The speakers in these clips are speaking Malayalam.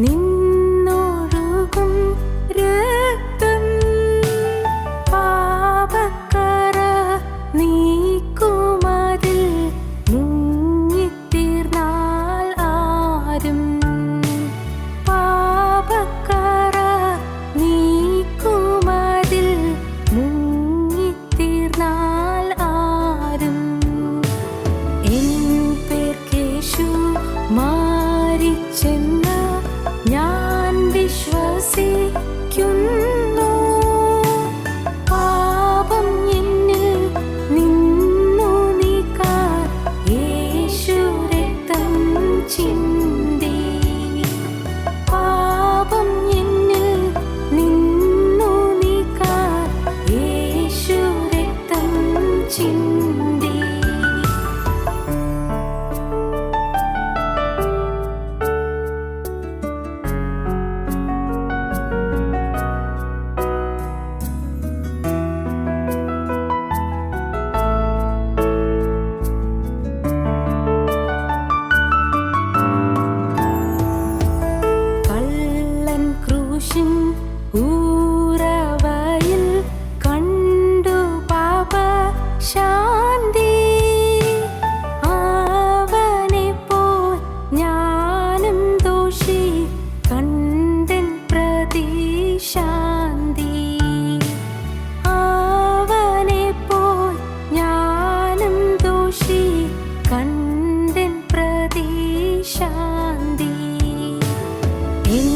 നിന്നൊഴുകും രക്തം പാപക്കറ നീക്കുമതിൽ മുങ്ങിത്തീർന്നാൽ ആരും. പാപക്കറ നീക്കുമതിൽ മുങ്ങിത്തീർന്നാൽ ആരും. എൻ പേർക്കേശു മാരിച്ചെന്ന് ഞാൻ വിശ്വസിക്കുന്നു. പാപം എന്നിൽ നിന്നു നീക്കാൻ യേശു രക്തം ചിന്തി. പാപം എന്നിൽ നിന്നു നീക്കാൻ യേശു രക്തം ചിന്തി. കള്ളൻ ക്രൂശിൻ ഊരവയിൽ കണ്ടു പാപ ശാന്തി. അവനെപ്പോൽ ഞാനും ദോഷി കണ്ടൻ പ്രതിശാന്തി. അവനെപ്പോൽ ഞാനും ദോഷി കണ്ടൻ പ്രതിശാന്തി. എൻ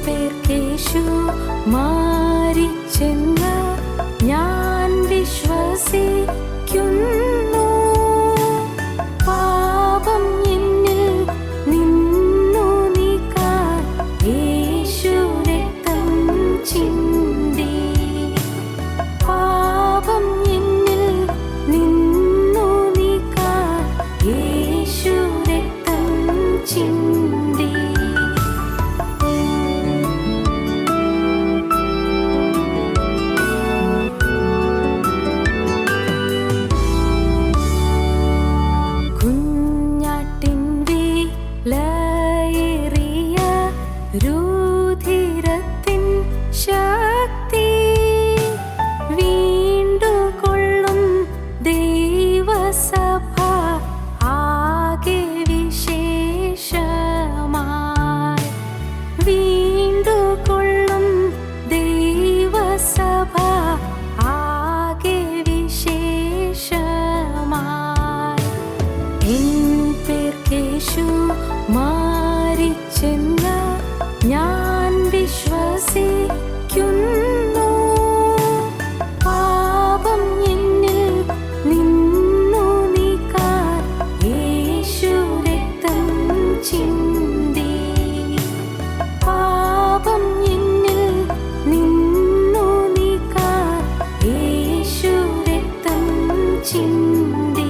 പേർക്കേശു മാരിച്ചെന്ന് ഞാൻ വിശ്വസിക്കുന്നു. പാപം എന്നിൽ നിന്നു നീക്കാൻ യേശു രക്തം ചിന്തി. പാപം എന്നിൽ നിന്നു നീക്കാൻ യേശു രക്തം ചിന്തി. കുഞ്ഞാട്ടിൻ വിലയേറിയ രുധിരത്തിൻ ശക്തി വീണ്ടുകൊള്ളും ദൈവസഭ ആകെ വിശേഷമായി. വീണ്ടുകൊള്ളും ദൈവസഭ ആകെ വിശേഷമായി. എൻ പേർക്കേശു മാരിച്ചെന്ന് ഞാൻ വിശ്വസിക്കുന്നു. പാപം എന്നിൽ നിന്നു നീക്കാൻ യേശു രക്തം ചിന്തി. പാപം എന്നിൽ നിന്നു നീക്കാൻ യേശു രക്തം ചിന്തി.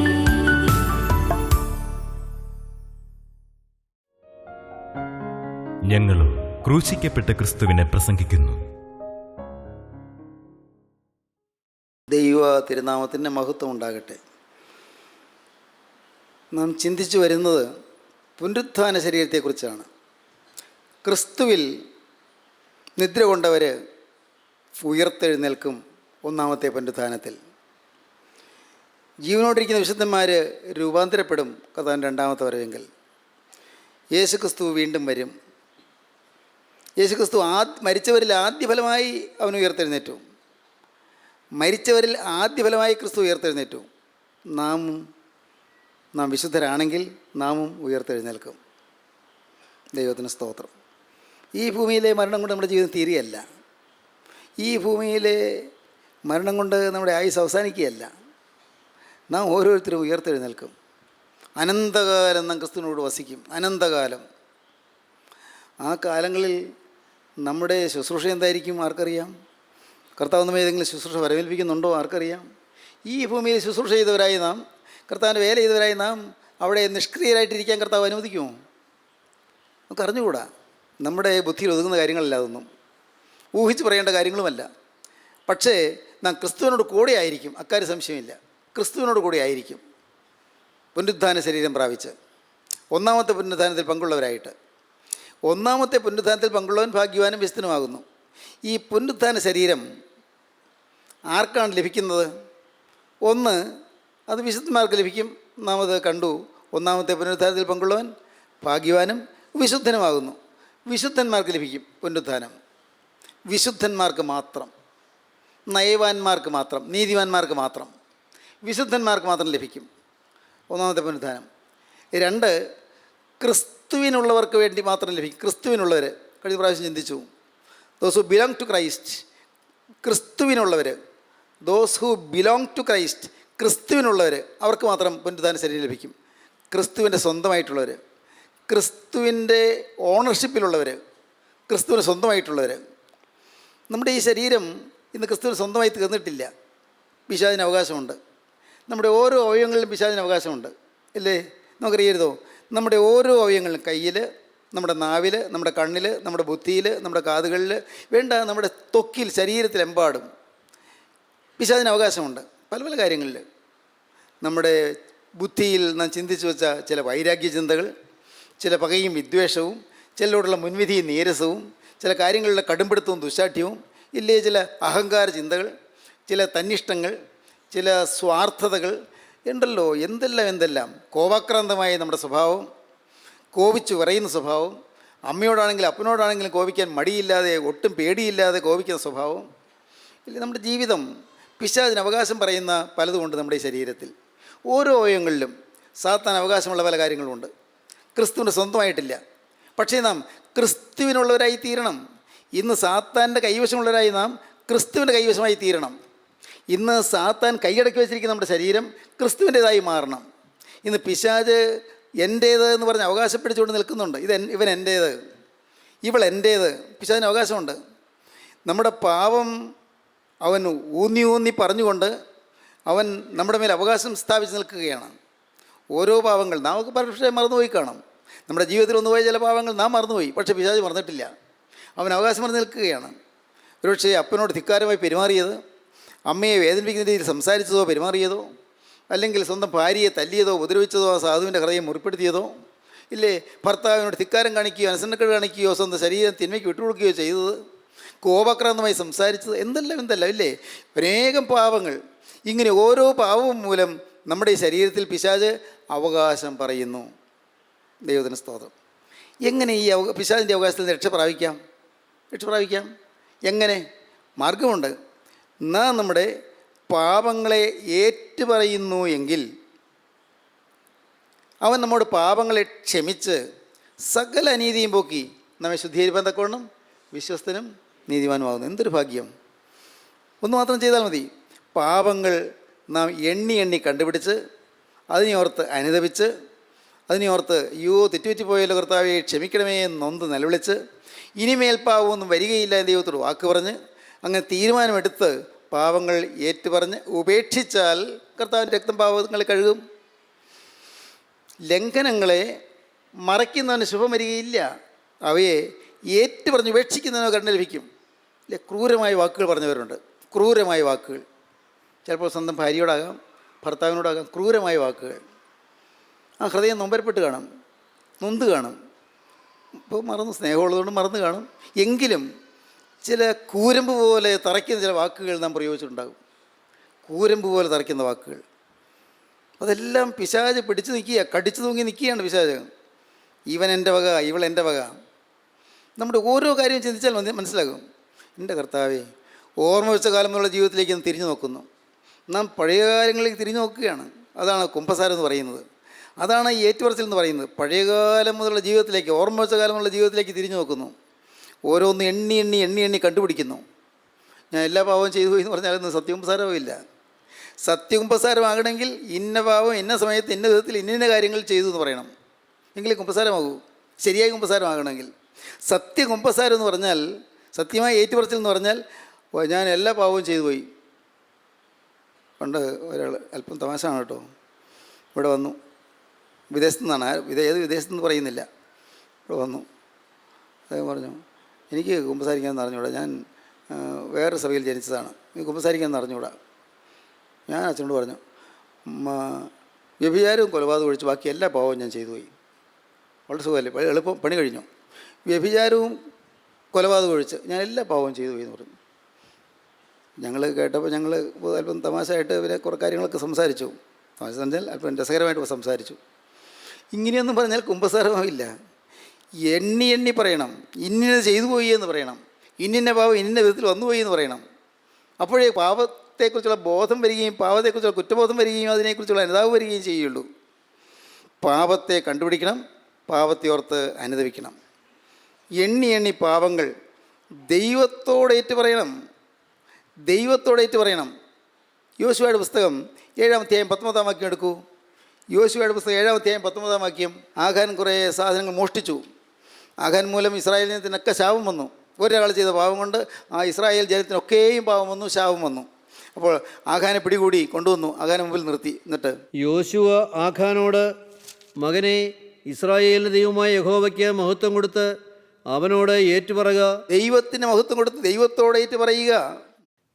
ഞങ്ങളും ക്രൂശിക്കപ്പെട്ട ക്രിസ്തുവിനെ പ്രസംഗിക്കുന്നു. ദൈവ തിരുനാമത്തിൻ്റെ മഹത്വം ഉണ്ടാകട്ടെ. നാം ചിന്തിച്ചു വരുന്നത് പുനരുത്ഥാന ശരീരത്തെക്കുറിച്ചാണ്. ക്രിസ്തുവിൽ നിദ്ര കൊണ്ടവർ ഉയർത്തെഴുന്നേൽക്കും ഒന്നാമത്തെ പുനരുത്ഥാനത്തിൽ. ജീവനോടിരിക്കുന്ന വിശുദ്ധന്മാർ രൂപാന്തരപ്പെടും കർത്താവിൻ്റെ രണ്ടാമത്തെ വരവെങ്കിൽ. യേശുക്രിസ്തു വീണ്ടും വരും. യേശുക്രിസ്തു മരിച്ചവരിൽ ആദ്യഫലമായി അവൻ ഉയർത്തെഴുന്നേറ്റു. മരിച്ചവരിൽ ആദ്യഫലമായി ക്രിസ്തു ഉയർത്തെഴുന്നേറ്റു. നാം വിശുദ്ധരാണെങ്കിൽ നാമും ഉയർത്തെഴുന്നേൽക്കും. ദൈവത്തിന് സ്തോത്രം. ഈ ഭൂമിയിലെ മരണം കൊണ്ട് നമ്മുടെ ജീവിതം തീരുകയല്ല. ഈ ഭൂമിയിലെ മരണം കൊണ്ട് നമ്മുടെ ആയുസ് അവസാനിക്കുകയല്ല. നാം ഓരോരുത്തരും ഉയർത്തെഴുന്നേൽക്കും. അനന്തകാലം നാം ക്രിസ്തുവിനോട് വസിക്കും. അനന്തകാലം. ആ കാലങ്ങളിൽ നമ്മുടെ ശുശ്രൂഷ എന്തായിരിക്കും ആർക്കറിയാം? കർത്താവ് നമ്മെ ഏതെങ്കിലും ശുശ്രൂഷ വരവേൽപ്പിക്കുന്നുണ്ടോ? ആർക്കറിയാം? ഈ ഭൂമിയിൽ ശുശ്രൂഷ ചെയ്തവരായി നാം, കർത്താവിൻ്റെ വേല ചെയ്തവരായി നാം അവിടെ നിഷ്ക്രിയരായിട്ടിരിക്കാൻ കർത്താവ് അനുവദിക്കുമോ? നമുക്ക് അറിഞ്ഞുകൂടാ. നമ്മുടെ ബുദ്ധിയിൽ ഒതുങ്ങുന്ന കാര്യങ്ങളല്ല അതൊന്നും. ഊഹിച്ച് പറയേണ്ട കാര്യങ്ങളുമല്ല. പക്ഷേ നാം ക്രിസ്തുവിനോട് കൂടെ ആയിരിക്കും, അക്കാര്യം സംശയമില്ല. ക്രിസ്തുവിനോട് കൂടെ ആയിരിക്കും പുനരുത്ഥാന ശരീരം പ്രാപിച്ച് ഒന്നാമത്തെ പുനരുത്ഥാനത്തിൽ പങ്കുള്ളവരായിട്ട്. ഒന്നാമത്തെ പുനരുത്ഥാനത്തിൽ പങ്കുള്ളവൻ ഭാഗ്യവാനും വിശുദ്ധനുമാകുന്നു. ഈ പുനരുത്ഥാന ശരീരം ആർക്കാണ് ലഭിക്കുന്നത്? ഒന്ന്, അത് വിശുദ്ധന്മാർക്ക് ലഭിക്കും. ഒന്നാമത് കണ്ടു, ഒന്നാമത്തെ പുനരുത്ഥാനത്തിൽ പങ്കുള്ളവൻ ഭാഗ്യവാനും വിശുദ്ധനുമാകുന്നു. വിശുദ്ധന്മാർക്ക് ലഭിക്കും പുനരുത്ഥാനം. വിശുദ്ധന്മാർക്ക് മാത്രം, നയവാന്മാർക്ക് മാത്രം, നീതിവാന്മാർക്ക് മാത്രം, വിശുദ്ധന്മാർക്ക് മാത്രം ലഭിക്കും ഒന്നാമത്തെ പുനരുത്ഥാനം. 2, ക്രിസ്തുവിനുള്ളവർക്ക് വേണ്ടി മാത്രം ലഭിക്കും. ക്രിസ്തുവിനുള്ളവർ, കഴിഞ്ഞ പ്രാവശ്യം ചിന്തിച്ചു, those who belong to Christ, ക്രിസ്തുവിനുള്ളവർ, those who belong to Christ, ക്രിസ്തുവിനുള്ളവർ, അവർക്ക് മാത്രം പുനരുത്ഥാന ശരീരം ലഭിക്കും. ക്രിസ്തുവിൻ്റെ സ്വന്തമായിട്ടുള്ളവർ, ക്രിസ്തുവിൻ്റെ ഓണർഷിപ്പിലുള്ളവർ, ക്രിസ്തുവിന് സ്വന്തമായിട്ടുള്ളവർ. നമ്മുടെ ഈ ശരീരം ഇന്ന് ക്രിസ്തുവിന് സ്വന്തമായി തീർന്നിട്ടില്ല. പിശാചിന് അവകാശമുണ്ട്. നമ്മുടെ ഓരോ അവയവങ്ങളിലും പിശാചിന് അവകാശമുണ്ട്, അല്ലേ? നമുക്കറിയരുതോ? നമ്മുടെ ഓരോ അവയവങ്ങളിലും, കയ്യിൽ, നമ്മുടെ നാവിൽ, നമ്മുടെ കണ്ണിൽ, നമ്മുടെ ബുദ്ധിയിൽ, നമ്മുടെ കാതുകളിൽ, വേണ്ട നമ്മുടെ ത്വക്കിൽ, ശരീരത്തിലെമ്പാടും പിശാചിന് അവകാശമുണ്ട്. പല പല കാര്യങ്ങളിൽ. നമ്മുടെ ബുദ്ധിയിൽ നാം ചിന്തിച്ചു വെച്ച ചില വൈരാഗ്യ ചിന്തകൾ, ചില പകയും വിദ്വേഷവും, ചിലരോടുള്ള മുൻവിധിയും നീരസവും, ചില കാര്യങ്ങളിലെ കടുംപിടുത്തവും ദുശാഠ്യവും, ഇല്ലേ ചില അഹങ്കാര ചിന്തകൾ, ചില തന്നിഷ്ടങ്ങൾ, ചില സ്വാർത്ഥതകൾ ഉണ്ടല്ലോ, എന്തെല്ലാം. കോപാക്രാന്തമായ നമ്മുടെ സ്വഭാവം, കോപിച്ചു പറയുന്ന സ്വഭാവം, അമ്മയോടാണെങ്കിലും അപ്പനോടാണെങ്കിലും കോപിക്കാൻ മടിയില്ലാതെ, ഒട്ടും പേടിയില്ലാതെ കോപിക്കുന്ന സ്വഭാവം, ഇല്ല. നമ്മുടെ ജീവിതം പിശാചിന് അവകാശം പറയുന്ന പലതുമുണ്ട് നമ്മുടെ ഈ ശരീരത്തിൽ. ഓരോ അവയവങ്ങളിലും സാത്താൻ അവകാശമുള്ള പല കാര്യങ്ങളുമുണ്ട്. ക്രിസ്തുവിന് സ്വന്തമായിട്ടില്ല. പക്ഷേ നാം ക്രിസ്തുവിനുള്ളവരായി തീരണം. ഇന്ന് സാത്താൻ്റെ കൈവശമുള്ളവരായി നാം ക്രിസ്തുവിൻ്റെ കൈവശമായി തീരണം. ഇന്ന് സാത്താൻ കൈയടക്കി വെച്ചിരിക്കുന്ന നമ്മുടെ ശരീരം ക്രിസ്തുവിൻ്റേതായി മാറണം. ഇന്ന് പിശാച് എൻ്റേത് എന്ന് പറഞ്ഞ് അവകാശപ്പെടുത്തുകൊണ്ട് നിൽക്കുന്നുണ്ട്. ഇവൻ എൻ്റേത്, ഇവൾ എൻ്റേത്. പിശാചിന് അവകാശമുണ്ട്. നമ്മുടെ പാവം അവൻ ഊന്നി പറഞ്ഞുകൊണ്ട് അവൻ നമ്മുടെ മേൽ അവകാശം സ്ഥാപിച്ച് നിൽക്കുകയാണ്. ഓരോ പാവങ്ങൾ നാം പക്ഷേ മറന്നുപോയി കാണും. നമ്മുടെ ജീവിതത്തിൽ ഒന്നുപോയ ചില പാവങ്ങൾ നാം മറന്നുപോയി, പക്ഷേ പിശാച് മറന്നിട്ടില്ല. അവൻ അവകാശം പറഞ്ഞ് നിൽക്കുകയാണ്. ഒരുപക്ഷേ അപ്പനോട് ധിക്കാരമായി പെരുമാറിയത്, അമ്മയെ വേദനിപ്പിക്കുന്ന രീതിയിൽ സംസാരിച്ചതോ പെരുമാറിയതോ, അല്ലെങ്കിൽ സ്വന്തം ഭാര്യയെ തല്ലിയതോ ഉപദ്രവിച്ചതോ ആ സാധുവിൻ്റെ ഹൃദയം മുറിപ്പെടുത്തിയതോ, ഇല്ലേ ഭർത്താവിനോട് ധിക്കാരം കാണിക്കുകയോ അനുസരണക്കേട് കാണിക്കുകയോ സ്വന്തം ശരീരം തിന്മയ്ക്ക് വിട്ടുകൊടുക്കുകയോ ചെയ്തത്, കോപാക്രാന്തമായി സംസാരിച്ചത്, എന്തെല്ലാം ഇല്ലേ അനേകം പാവങ്ങൾ. ഇങ്ങനെ ഓരോ പാവവും മൂലം നമ്മുടെ ഈ ശരീരത്തിൽ പിശാച് അവകാശം പറയുന്നു. ദൈവത്തിന് സ്തോത്രം. എങ്ങനെ ഈ പിശാചിൻ്റെ അവകാശത്തിൽ നിന്ന് രക്ഷ പ്രാപിക്കാം? എങ്ങനെ? മാർഗമുണ്ട്. നാം നമ്മുടെ പാപങ്ങളെ ഏറ്റുപറയുന്നു എങ്കിൽ അവൻ നമ്മോട് പാപങ്ങളെ ക്ഷമിച്ച് സകല അനീതിയും പോക്കി നമ്മെ ശുദ്ധീകരിപ്പാൻ തക്കവണ്ണം വിശ്വസ്തനും നീതിമാനുമാകുന്നു. എന്തൊരു ഭാഗ്യം! ഒന്ന് മാത്രം ചെയ്താൽ മതി. പാപങ്ങൾ നാം എണ്ണി കണ്ടുപിടിച്ച് അതിനെ ഓർത്ത് അനുതപിച്ച് അതിനെ ഓർത്ത് അയ്യോ തെറ്റുപറ്റിപ്പോയല്ലോ കർത്താവേ ക്ഷമിക്കണമേ എന്ന് നൊന്ത് നിലവിളിച്ച് ഇനിമേൽ പാവമൊന്നും വരികയില്ല എന്ന് ദൈവത്തോട് വാക്ക് പറഞ്ഞ് അങ്ങനെ തീരുമാനമെടുത്ത് പാവങ്ങൾ ഏറ്റുപറഞ്ഞ് ഉപേക്ഷിച്ചാൽ കർത്താവിൻ്റെ രക്തം പാവങ്ങളെ കഴുകും. ലംഘനങ്ങളെ മറയ്ക്കുന്നവന് ശുഭം വരികയില്ല. അവയെ ഏറ്റുപറഞ്ഞ് ഉപേക്ഷിക്കുന്നതിനോ കരുണ ലഭിക്കും. ഇല്ല, ക്രൂരമായ വാക്കുകൾ പറഞ്ഞവരുണ്ട്. ക്രൂരമായ വാക്കുകൾ ചിലപ്പോൾ സ്വന്തം ഭാര്യയോടാകാം, ഭർത്താവിനോടാകാം. ക്രൂരമായ വാക്കുകൾ. ആ ഹൃദയം നൊമ്പരപ്പെട്ട് കാണും, നൊന്ത് കാണും. ഇപ്പോൾ മറന്ന്, സ്നേഹമുള്ളതുകൊണ്ട് മറന്നു കാണും. എങ്കിലും ചില കൂരമ്പ് പോലെ തറയ്ക്കുന്ന ചില വാക്കുകൾ നാം പ്രയോഗിച്ചിട്ടുണ്ടാകും. കൂരമ്പ് പോലെ തറയ്ക്കുന്ന വാക്കുകൾ. അതെല്ലാം പിശാച് പിടിച്ചു നിൽക്കുക, കടിച്ചു തൂങ്ങി നിൽക്കുകയാണ് പിശാച്. ഇവൻ എൻ്റെ വക, ഇവൾ എൻ്റെ വക. നമ്മുടെ ഓരോ കാര്യവും ചിന്തിച്ചാൽ മനസ്സിലാകും. എൻ്റെ കർത്താവേ, ഓർമ്മ വെച്ച കാലം മുതലുള്ള ജീവിതത്തിലേക്ക് ഒന്ന് തിരിഞ്ഞു നോക്കുന്നു. നാം പഴയ കാര്യങ്ങളിലേക്ക് തിരിഞ്ഞു നോക്കുകയാണ്. അതാണ് കുമ്പസാരം എന്ന് പറയുന്നത്. അതാണ് ഈ ഏറ്റുപറച്ചിൽ എന്ന് പറയുന്നത്. പഴയകാലം മുതലുള്ള ജീവിതത്തിലേക്ക്, ഓർമ്മ വെച്ച കാലം മുതലുള്ള ജീവിതത്തിലേക്ക് തിരിഞ്ഞു നോക്കുന്നു. ഓരോന്ന് എണ്ണി കണ്ടുപിടിക്കുന്നു. ഞാൻ എല്ലാ പാവവും ചെയ്തു പോയി എന്ന് പറഞ്ഞാലൊന്നും സത്യകുമ്പസാരമില്ല. സത്യകുമ്പസാരമാകണമെങ്കിൽ ഇന്ന പാവം ഇന്ന സമയത്ത് ഇന്ന വിധത്തിൽ ഇന്ന കാര്യങ്ങൾ ചെയ്തു എന്ന് പറയണം, എങ്കിലും കുമ്പസാരമാകൂ. ശരിയായ കുമ്പസാരമാകണമെങ്കിൽ. സത്യകുമ്പസാരം എന്ന് പറഞ്ഞാൽ, സത്യമായ ഏറ്റുപറച്ചിൽ എന്ന് പറഞ്ഞാൽ ഞാൻ എല്ലാ പാവവും ചെയ്തു പോയി. പണ്ട് ഒരാൾ, അല്പം തമാശയാണ് കേട്ടോ, ഇവിടെ വന്നു. വിദേശത്തു നിന്നാണ്, ഏത് വിദേശത്തുനിന്ന് പറയുന്നില്ല. ഇവിടെ വന്നു. അദ്ദേഹം പറഞ്ഞു, എനിക്ക് കുമ്പസാരിക്കാമെന്ന് അറിഞ്ഞുകൂടാ, ഞാൻ വേറെ സഭയിൽ ജനിച്ചതാണ്, എനിക്ക് കുമ്പസാരിക്കാമെന്ന് അറിഞ്ഞുകൂടാ. ഞാൻ അച്ഛനോട് പറഞ്ഞു, വ്യഭിചാരവും കൊലപാതകം ഒഴിച്ച് ബാക്കി എല്ലാ പാവവും ഞാൻ ചെയ്തു പോയി. വളരെ സുഖമല്ലേ, എളുപ്പം പണി കഴിഞ്ഞു. വ്യഭിചാരവും കൊലപാതകം ഒഴിച്ച് ഞാൻ എല്ലാ പാവവും ചെയ്തു പോയി എന്ന് പറഞ്ഞു. ഞങ്ങൾ കേട്ടപ്പോൾ ഞങ്ങൾ അല്പം തമാശയായിട്ട് ഇവരെ കുറേ കാര്യങ്ങളൊക്കെ സംസാരിച്ചു. തമാശ പറഞ്ഞാൽ അല്പം രസകരമായിട്ട് സംസാരിച്ചു. ഇങ്ങനെയൊന്നും പറഞ്ഞാൽ കുമ്പസാരമാവില്ല. എണ്ണി എണ്ണി പറയണം. ഇന്നത് ചെയ്തു പോയി എന്ന് പറയണം. ഇന്നിന്ന പാവം ഇന്ന വിധത്തിൽ വന്നുപോയി എന്ന് പറയണം. അപ്പോഴേ പാപത്തെക്കുറിച്ചുള്ള ബോധം വരികയും പാപത്തെക്കുറിച്ചുള്ള കുറ്റബോധം വരികയും അതിനെക്കുറിച്ചുള്ള അനുതാപം വരികയും ചെയ്യുള്ളൂ. പാപത്തെ കണ്ടുപിടിക്കണം, പാപത്തെ ഓർത്ത് അനുദപിക്കണം. എണ്ണി എണ്ണി പാപങ്ങൾ ദൈവത്തോടേറ്റ് പറയണം. ദൈവത്തോടേറ്റ് പറയണം. യോശുവയുടെ പുസ്തകം 7-ാം അധ്യായം 19-ാം വാക്യം എടുക്കൂ. യോശുവയുടെ പുസ്തകം 7-ാം അധ്യായം 19-ാം വാക്യം. ആഖാൻ കുറേ സാധനങ്ങൾ മോഷ്ടിച്ചു. ആഖാൻ മൂലം ഇസ്രായേൽ ജനത്തിനൊക്കെ ശാപം വന്നു. ഒരാൾ ചെയ്ത പാപം കൊണ്ട് ആ ഇസ്രായേൽ ജനത്തിനൊക്കെയും പാപം വന്നു, ശാപം വന്നു. അപ്പോൾ ആഖാനെ പിടികൂടി കൊണ്ടുവന്നു, ആഖാനെ മുമ്പിൽ നിർത്തി. എന്നിട്ട് യോശുവ ആഖാനോട്, മകനെ, ഇസ്രായേലിൻ്റെ ദൈവമായ യഹോവയ്ക്ക് മഹത്വം കൊടുത്ത് അവനോട് ഏറ്റുപറക. ദൈവത്തിന് മഹത്വം കൊടുത്ത് ദൈവത്തോട് ഏറ്റു പറയുക.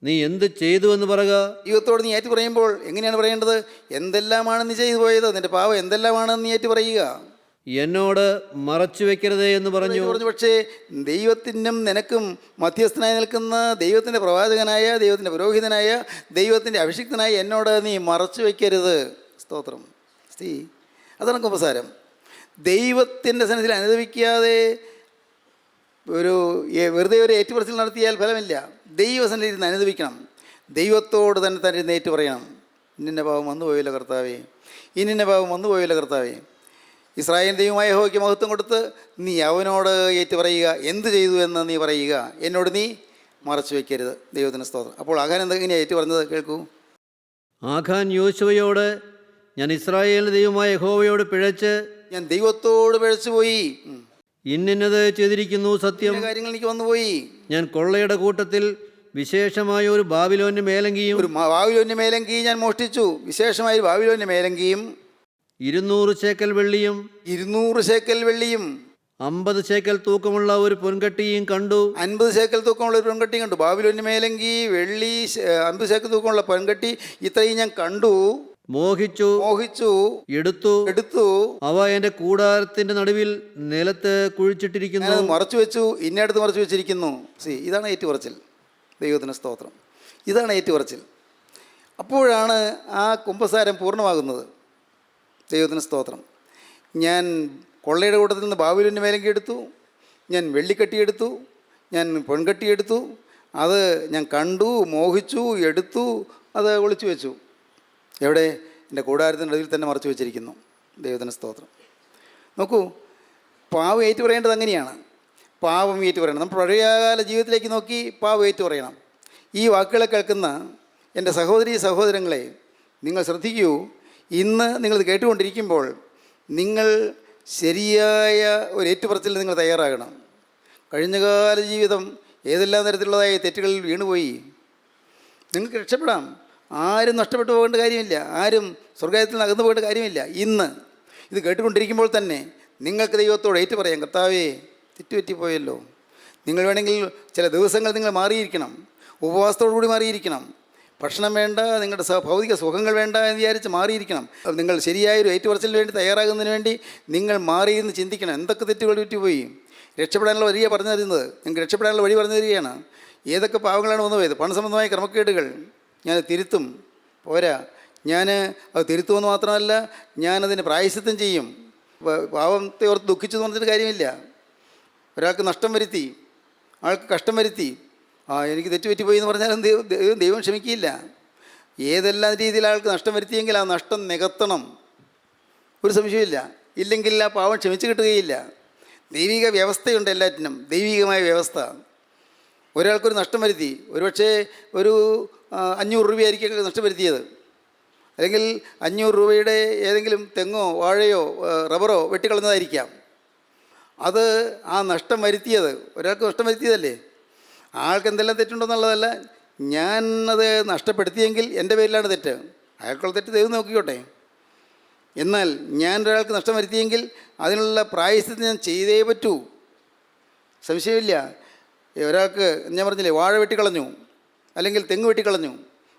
നീ എന്ത് ചെയ്തു എന്ന് പറക. ദൈവത്തോട് നീ ഏറ്റു പറയുമ്പോൾ എങ്ങനെയാണ് പറയേണ്ടത്? എന്തെല്ലാമാണ് നീ ചെയ്തു പോയത്, നിന്റെ പാവം എന്തെല്ലാമാണെന്ന് നീ ഏറ്റു പറയുക. എന്നോട് മറച്ചു വെക്കരുതേ എന്ന് പറഞ്ഞു. പക്ഷേ ദൈവത്തിനും നിനക്കും മധ്യസ്ഥനായി നിൽക്കുന്ന ദൈവത്തിൻ്റെ പ്രവാചകനായ, ദൈവത്തിൻ്റെ പുരോഹിതനായ, ദൈവത്തിൻ്റെ അഭിഷിക്തനായ എന്നോട് നീ മറച്ചു വയ്ക്കരുത്. സ്തോത്രം. അതാണ് കുമ്പസാരം. ദൈവത്തിൻ്റെ സന്നിധിയിൽ അനുദപിക്കാതെ വെറുതെ ഒരു ഏറ്റുപറച്ചിൽ നടത്തിയാൽ ഫലമില്ല. ദൈവസന്നിധിയിൽ നിന്ന് അനുദപിക്കണം. ദൈവത്തോട് തന്നെ തന്നെ ഏറ്റു പറയണം. ഇന്നിൻ്റെ പാവം വന്നു പോയല്ലോ കർത്താവേ, ഇന്നിൻ്റെ പാവം വന്നു പോയല്ലോ കർത്താവേ. ഇസ്രായേൽ ദൈവമായ യഹോവയ്ക്ക് മഹത്വം കൊടുത്ത് നീ അവനോട് ഏറ്റു പറയുക. എന്ത് ചെയ്തു എന്ന് നീ പറയുക. എന്നോട് നീ മറച്ചു വയ്ക്കരുത്. ദൈവത്തിന് സ്തോത്രം. അപ്പോൾ ആഖാൻ എന്തെങ്ങനെയാണ് ഏറ്റു പറഞ്ഞത് കേൾക്കൂ. ആഖാൻ യോശുവയോട്, ഞാൻ ഇസ്രായേലിൻ്റെ ദൈവമായ യഹോവയോട് പിഴച്ച്, ഞാൻ ദൈവത്തോട് പിഴച്ചുപോയി, ഇന്നത് ചെയ്തിരിക്കുന്നു സത്യം. കാര്യങ്ങൾ എനിക്ക് വന്നുപോയി. ഞാൻ കൊള്ളയുടെ കൂട്ടത്തിൽ വിശേഷമായ ഒരു ബാബിലോന്റെ മേലങ്കിയും, ഒരു ബാബിലോന്റെ മേലങ്കിയും ഞാൻ മോഷ്ടിച്ചു. വിശേഷമായ ബാബിലോന്റെ മേലങ്കിയും 200 ശേക്കൽ വെള്ളിയും 200 ശേക്കൽ വെള്ളിയും 50 ശേക്കൽ തൂക്കമുള്ള ഒരു പൊൻകട്ടിയും കണ്ടു. 50 ശേക്കൽ തൂക്കമുള്ള ഒരു പൊൻകട്ടിയും കണ്ടു. ബാബിലോന്റെ മേലങ്കി, വെള്ളി, 50 ശേക്കൽ തൂക്കമുള്ള പൊൻകട്ടി, ഇത്രയും ഞാൻ കണ്ടു, മോഹിച്ചു, എടുത്തു. അവ എൻ്റെ കൂടാരത്തിന്റെ നടുവിൽ നിലത്ത് കുഴിച്ചിട്ടിരിക്കുന്നു. മറച്ചു വെച്ചു, ഇന്നടുത്ത് മറച്ചു വെച്ചിരിക്കുന്നു. ഇതാണ് ഏറ്റുപറച്ചിൽ. ദൈവത്തിന് സ്തോത്രം. ഇതാണ് ഏറ്റുപറച്ചിൽ. അപ്പോഴാണ് ആ കുമ്പസാരം പൂർണ്ണമാകുന്നത്. ദൈവത്തിന് സ്തോത്രം. ഞാൻ കൊള്ളയുടെ കൂട്ടത്തിൽ നിന്ന് ബാബിലോന്റെ മേലങ്കി എടുത്തു, ഞാൻ വെള്ളിക്കട്ടിയെടുത്തു, ഞാൻ പൊൻകട്ടിയെടുത്തു, അത് ഞാൻ കണ്ടു, മോഹിച്ചു, എടുത്തു, അത് ഒളിച്ചു വെച്ചു. എവിടെ? എൻ്റെ കൂടാരത്തിൻ്റെ നടുവിൽ തന്നെ മറച്ചു വെച്ചിരിക്കുന്നു. ദൈവത്തിന് സ്തോത്രം. നോക്കൂ, പാവം ഏറ്റു പറയേണ്ടത് അങ്ങനെയാണ്. പാവം ഏറ്റു പറയണം. നമ്മൾ പഴയകാല ജീവിതത്തിലേക്ക് നോക്കി പാവം ഏറ്റു പറയണം. ഈ വാക്കുകളെ കേൾക്കുന്ന എൻ്റെ സഹോദരീ സഹോദരങ്ങളെ, നിങ്ങൾ ശ്രദ്ധിക്കൂ. ഇന്ന് നിങ്ങളിത് കേട്ടുകൊണ്ടിരിക്കുമ്പോൾ നിങ്ങൾ ശരിയായ ഒരു ഏറ്റുപറച്ചിൽ നിങ്ങൾ തയ്യാറാകണം. കഴിഞ്ഞകാല ജീവിതം ഏതെല്ലാം തരത്തിലുള്ളതായ തെറ്റുകളിൽ വീണുപോയി. നിങ്ങൾക്ക് രക്ഷപ്പെടാം. ആരും നഷ്ടപ്പെട്ടു പോകേണ്ട കാര്യമില്ല. ആരും സ്വർഗ്ഗത്തിൽ നിന്ന് അകന്നു പോകേണ്ട കാര്യമില്ല. ഇന്ന് ഇത് കേട്ടുകൊണ്ടിരിക്കുമ്പോൾ തന്നെ നിങ്ങൾക്ക് ദൈവത്തോട് ഏറ്റു പറയാം, കർത്താവേ, തെറ്റുപറ്റിപ്പോയല്ലോ. നിങ്ങൾ വേണമെങ്കിൽ ചില ദിവസങ്ങൾ നിങ്ങൾ മാറിയിരിക്കണം. ഉപവാസത്തോടു കൂടി മാറിയിരിക്കണം. ഭക്ഷണം വേണ്ട, നിങ്ങളുടെ ഭൗതിക സുഖങ്ങൾ വേണ്ട എന്ന് വിചാരിച്ച് മാറിയിരിക്കണം. നിങ്ങൾ ശരിയായൊരു ഏറ്റുപറച്ചിലിന് വേണ്ടി തയ്യാറാകുന്നതിന് വേണ്ടി നിങ്ങൾ മാറിയിരുന്ന് ചിന്തിക്കണം. എന്തൊക്കെ തെറ്റുകൾ പറ്റിപ്പോയി. രക്ഷപ്പെടാനുള്ള വഴിയാണ് പറഞ്ഞു തരുന്നത്. നിങ്ങൾക്ക് രക്ഷപ്പെടാനുള്ള വഴി പറഞ്ഞു തരികയാണ്. ഏതൊക്കെ പാവങ്ങളാണ് വന്നു പോയത്. പണസംബന്ധമായ ക്രമക്കേടുകൾ ഞാൻ തിരുത്തും. പോരാ, ഞാൻ അത് തിരുത്തുമെന്ന് മാത്രമല്ല, ഞാനതിന് പ്രായശ്ചിത്തം ചെയ്യും. പാവത്തെ ഓർത്ത് ദുഃഖിച്ചു പറഞ്ഞിട്ട് കാര്യമില്ല. ഒരാൾക്ക് നഷ്ടം വരുത്തി, ആൾക്ക് കഷ്ടം വരുത്തി, എനിക്ക് തെറ്റുപറ്റിപ്പോയി എന്ന് പറഞ്ഞാലും ദൈവം ക്ഷമിക്കില്ല. ഏതെല്ലാം രീതിയിൽ ആൾക്ക് നഷ്ടം വരുത്തിയെങ്കിൽ ആ നഷ്ടം നികത്തണം. ഒരു സംശയമില്ല. ഇല്ലെങ്കിൽ ആ പാവം ക്ഷമിച്ച് കിട്ടുകയില്ല. ദൈവിക വ്യവസ്ഥയുണ്ട് എല്ലാറ്റിനും. ദൈവികമായ വ്യവസ്ഥ. ഒരാൾക്കൊരു നഷ്ടം വരുത്തി, ഒരുപക്ഷെ ഒരു 500 രൂപയായിരിക്കും നഷ്ടം വരുത്തിയത്. അല്ലെങ്കിൽ 500 രൂപയുടെ ഏതെങ്കിലും തെങ്ങോ വാഴയോ റബ്ബറോ വെട്ടിക്കളഞ്ഞതായിരിക്കാം. അത് ആ നഷ്ടം വരുത്തിയത് ഒരാൾക്ക് നഷ്ടം വരുത്തിയതല്ലേ. ആൾക്ക് എന്തെല്ലാം തെറ്റുണ്ടെന്നുള്ളതല്ല. ഞാൻ അത് നഷ്ടപ്പെടുത്തിയെങ്കിൽ എൻ്റെ പേരിലാണ് തെറ്റ്. അയാൾക്കുള്ള തെറ്റ് ദൈവം നോക്കിക്കോട്ടെ. എന്നാൽ ഞാൻ ഒരാൾക്ക് നഷ്ടം വരുത്തിയെങ്കിൽ അതിനുള്ള പ്രായശ്ചിത്തം ഞാൻ ചെയ്തേ പറ്റൂ. സംശയമില്ല. ഒരാൾക്ക് ഞാൻ പറഞ്ഞില്ലേ, വാഴ വെട്ടിക്കളഞ്ഞു, അല്ലെങ്കിൽ തെങ്ങ് വെട്ടിക്കളഞ്ഞു,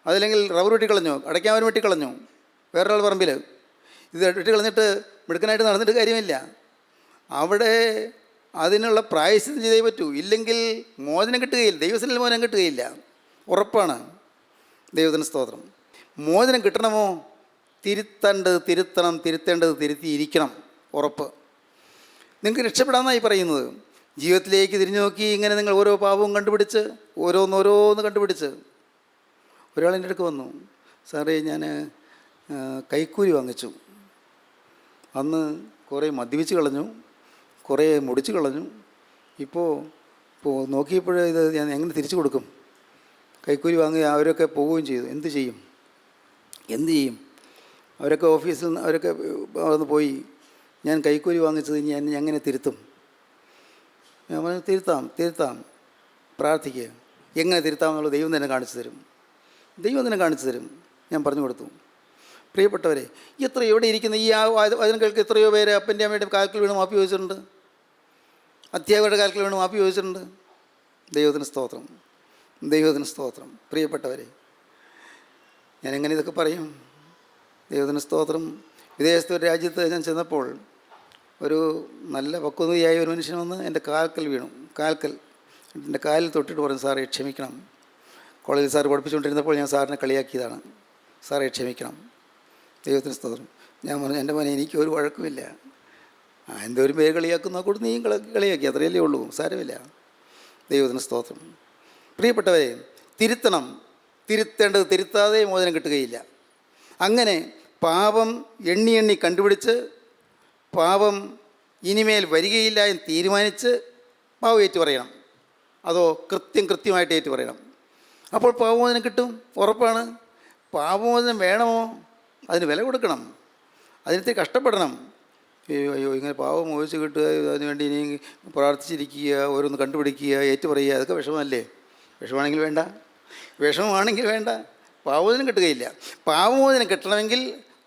അതല്ലെങ്കിൽ റബ്ബർ വെട്ടിക്കളഞ്ഞു, അടയ്ക്കാമരം വെട്ടിക്കളഞ്ഞു വേറൊരാൾ പറമ്പിൽ. ഇത് വെട്ടിക്കളഞ്ഞിട്ട് മിടുക്കനായിട്ട് നടന്നിട്ട് കാര്യമില്ല. അവിടെ അതിനുള്ള പ്രായശ്ചിത്തം ചെയ്തേ പറ്റൂ. ഇല്ലെങ്കിൽ മോചനം കിട്ടുകയില്ല, ദൈവസന്നിധിയിൽ മോചനം കിട്ടുകയില്ല. ഉറപ്പാണ്. ദൈവത്തിന് സ്തോത്രം. മോചനം കിട്ടണമോ? തിരുത്തണം, തിരുത്തേണ്ടത് തിരുത്തിയിരിക്കണം. ഉറപ്പ്. നിങ്ങൾക്ക് രക്ഷപ്പെടാമെന്നായി പറയുന്നത്. ജീവിതത്തിലേക്ക് തിരിഞ്ഞു നോക്കി ഇങ്ങനെ നിങ്ങൾ ഓരോ പാപവും കണ്ടുപിടിച്ച് ഓരോന്ന് കണ്ടുപിടിച്ച് ഒരാളെൻ്റെ അടുക്ക് വന്നു, സാറേ ഞാൻ കൈക്കൂലി വാങ്ങിച്ചു, അന്ന് കുറേ മദ്യപിച്ച് കളഞ്ഞു, കുറേ മുടിച്ച് കളഞ്ഞു, ഇപ്പോൾ നോക്കിയപ്പോഴേ ഇത് ഞാൻ എങ്ങനെ തിരിച്ചു കൊടുക്കും? കൈക്കൂലി വാങ്ങി അവരൊക്കെ പോവുകയും ചെയ്തു. എന്ത് ചെയ്യും? അവരൊക്കെ ഓഫീസിൽ നിന്ന് അവരൊക്കെ വന്ന് പോയി, ഞാൻ കൈക്കൂലി വാങ്ങിച്ചത് ഞാൻ എങ്ങനെ തിരുത്തും? ഞാൻ പറഞ്ഞു, തിരുത്താം, പ്രാർത്ഥിക്കുക. എങ്ങനെ തിരുത്താമെന്നുള്ളത് ദൈവം തന്നെ കാണിച്ചു തരും. ഞാൻ പറഞ്ഞു കൊടുത്തു. പ്രിയപ്പെട്ടവരെ, എവിടെ ഇരിക്കുന്ന ഈ അതിനകൾക്ക് എത്രയോ പേര് അപ്പൻ്റെ അമ്മയുടെ കാൽക്കൽ വീണ് മാപ്പി ചോദിച്ചിട്ടുണ്ട്, അധ്യാപകരുടെ കാൽക്കൽ വീണ് മാപ്പി ചോദിച്ചിട്ടുണ്ട്. ദൈവത്തിന് സ്തോത്രം. പ്രിയപ്പെട്ടവരെ, ഞാനെങ്ങനെ ഇതൊക്കെ പറയും? ദൈവത്തിന് സ്തോത്രം. വിദേശത്തെ ഒരു രാജ്യത്ത് ഞാൻ ചെന്നപ്പോൾ ഒരു നല്ല പക്വതയായ ഒരു മനുഷ്യൻ വന്ന് എൻ്റെ കാൽക്കൽ വീണു. എൻ്റെ കാലിൽ തൊട്ടിട്ട് പറഞ്ഞു, സാറേ ക്ഷമിക്കണം, കോളേജിൽ സാർ പഠിപ്പിച്ചുകൊണ്ടിരുന്നപ്പോൾ ഞാൻ സാറിനെ കളിയാക്കിയതാണ്, സാറേ ക്ഷമിക്കണം. ദൈവത്തിന് സ്തോത്രം. ഞാൻ പറഞ്ഞു, എൻ്റെ മോനെ എനിക്ക് ഒരു വഴക്കുമില്ല, എന്തോരും പേര് കളിയാക്കുന്ന കൂടെ നീയും കളിയാക്കി, അത്രയല്ലേ ഉള്ളൂ, സാരമില്ല. ദൈവത്തിന് സ്തോത്രം. പ്രിയപ്പെട്ടവരെ, തിരുത്തേണ്ടത് തിരുത്താതെ മോചനം കിട്ടുകയില്ല. അങ്ങനെ പാപം എണ്ണി കണ്ടുപിടിച്ച് പാപം ഇനിമേൽ വരികയില്ല എന്ന് തീരുമാനിച്ച് പാവം ഏറ്റു പറയണം. അതോ കൃത്യമായിട്ട് ഏറ്റു പറയണം. അപ്പോൾ പാപമോചനം കിട്ടും, ഉറപ്പാണ്. പാപമോചനം വേണമോ? അതിന് വില കൊടുക്കണം, അതിനകത്ത് കഷ്ടപ്പെടണം. അയ്യോ ഇങ്ങനെ പാപം മോചിച്ച് കിട്ടുക, അതിനുവേണ്ടി ഇനി പ്രാർത്ഥിച്ചിരിക്കുക, ഓരോന്ന് കണ്ടുപിടിക്കുക, ഏറ്റു പറയുക, അതൊക്കെ വിഷമമല്ലേ? വിഷമാണെങ്കിൽ വേണ്ട, പാപമോചനം കിട്ടുകയില്ല. പാപമോചനം കിട്ടണമെങ്കിൽ